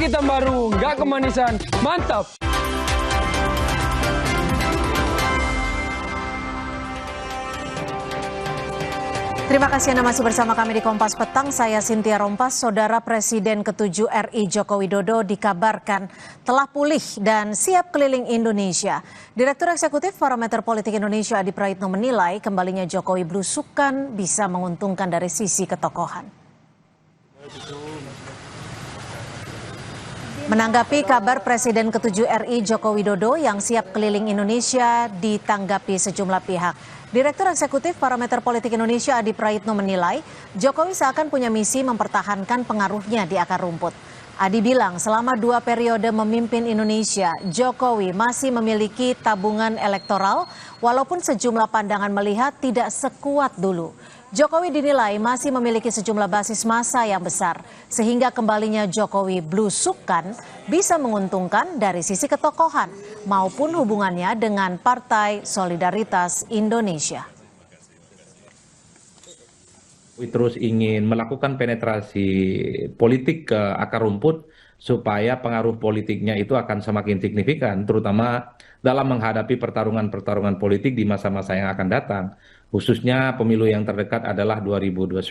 hitam baru, nggak kemanisan, mantap! Terima kasih Anda masih bersama kami di Kompas Petang. Saya Cynthia Rompas. Saudara Presiden ke-7 RI Joko Widodo dikabarkan telah pulih dan siap keliling Indonesia. Direktur Eksekutif Parameter Politik Indonesia Adi Praitno menilai kembalinya Jokowi belusukan bisa menguntungkan dari sisi ketokohan. Menanggapi kabar Presiden ke-7 RI Joko Widodo yang siap keliling Indonesia ditanggapi sejumlah pihak. Direktur Eksekutif Parameter Politik Indonesia Adi Praitno menilai Jokowi seakan punya misi mempertahankan pengaruhnya di akar rumput. Adi bilang selama 2 periode memimpin Indonesia, Jokowi masih memiliki tabungan elektoral walaupun sejumlah pandangan melihat tidak sekuat dulu. Jokowi dinilai masih memiliki sejumlah basis massa yang besar, sehingga kembalinya Jokowi belusukan bisa menguntungkan dari sisi ketokohan maupun hubungannya dengan Partai Solidaritas Indonesia. Terus ingin melakukan penetrasi politik ke akar rumput supaya pengaruh politiknya itu akan semakin signifikan, terutama dalam menghadapi pertarungan-pertarungan politik di masa-masa yang akan datang. Khususnya pemilu yang terdekat adalah 2029,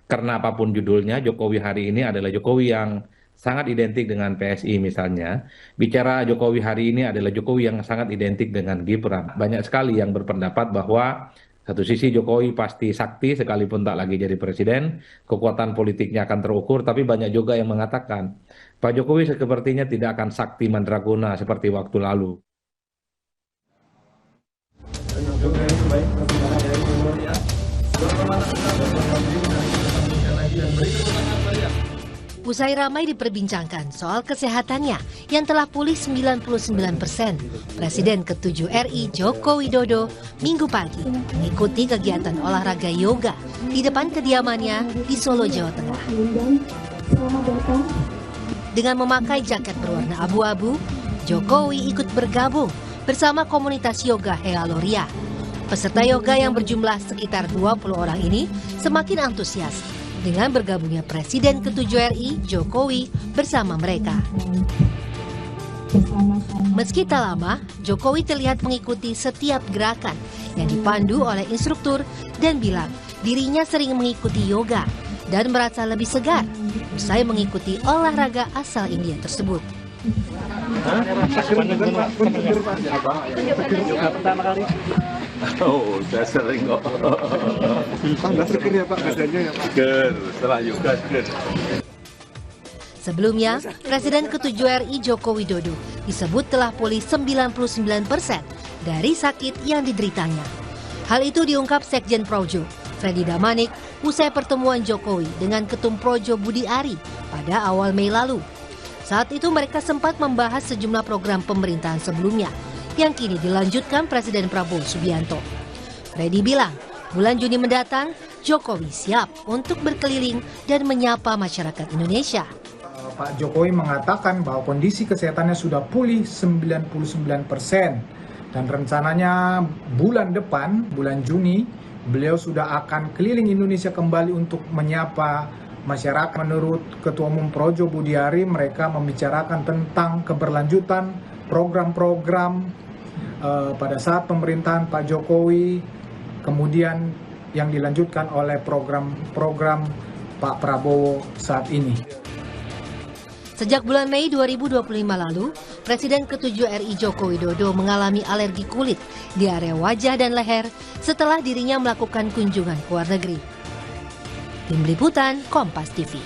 karena apapun judulnya, Jokowi hari ini adalah Jokowi yang sangat identik dengan PSI misalnya. Bicara Jokowi hari ini adalah Jokowi yang sangat identik dengan Gibran. Banyak sekali yang berpendapat bahwa satu sisi Jokowi pasti sakti sekalipun tak lagi jadi presiden, kekuatan politiknya akan terukur, tapi banyak juga yang mengatakan Pak Jokowi sepertinya tidak akan sakti mandraguna seperti waktu lalu. Usai ramai diperbincangkan soal kesehatannya yang telah pulih 99%, Presiden ke-7 RI Joko Widodo Minggu pagi mengikuti kegiatan olahraga yoga di depan kediamannya di Solo, Jawa Tengah. Dengan memakai jaket berwarna abu-abu, Jokowi ikut bergabung bersama komunitas yoga Healoria. Peserta yoga yang berjumlah sekitar 20 orang ini semakin antusias dengan bergabungnya Presiden ke-7 RI Jokowi bersama mereka. Meski tak lama, Jokowi terlihat mengikuti setiap gerakan yang dipandu oleh instruktur dan bilang dirinya sering mengikuti yoga dan merasa lebih segar usai mengikuti olahraga asal India tersebut. Pertama kali. Oh, udah sering kok. Tambah seger ya Pak badannya ya Pak? Seger, setelah yoga seger. Sebelumnya, Presiden ke-7 RI Joko Widodo disebut telah pulih 99% dari sakit yang dideritanya. Hal itu diungkap Sekjen Projo, Freddy Damanik, usai pertemuan Jokowi dengan Ketum Projo Budi Ari pada awal Mei lalu. Saat itu mereka sempat membahas sejumlah program pemerintahan sebelumnya yang kini dilanjutkan Presiden Prabowo Subianto. Freddy bilang, bulan Juni mendatang, Jokowi siap untuk berkeliling dan menyapa masyarakat Indonesia. Pak Jokowi mengatakan bahwa kondisi kesehatannya sudah pulih 99% dan rencananya bulan depan, bulan Juni, beliau sudah akan keliling Indonesia kembali untuk menyapa masyarakat. Menurut Ketua Umum Projo Budi Ari, mereka membicarakan tentang keberlanjutan program-program pada saat pemerintahan Pak Jokowi, kemudian yang dilanjutkan oleh program-program Pak Prabowo saat ini. Sejak bulan Mei 2025 lalu, Presiden ke-7 RI Joko Widodo mengalami alergi kulit di area wajah dan leher setelah dirinya melakukan kunjungan ke luar negeri. Tim Liputan Kompas TV.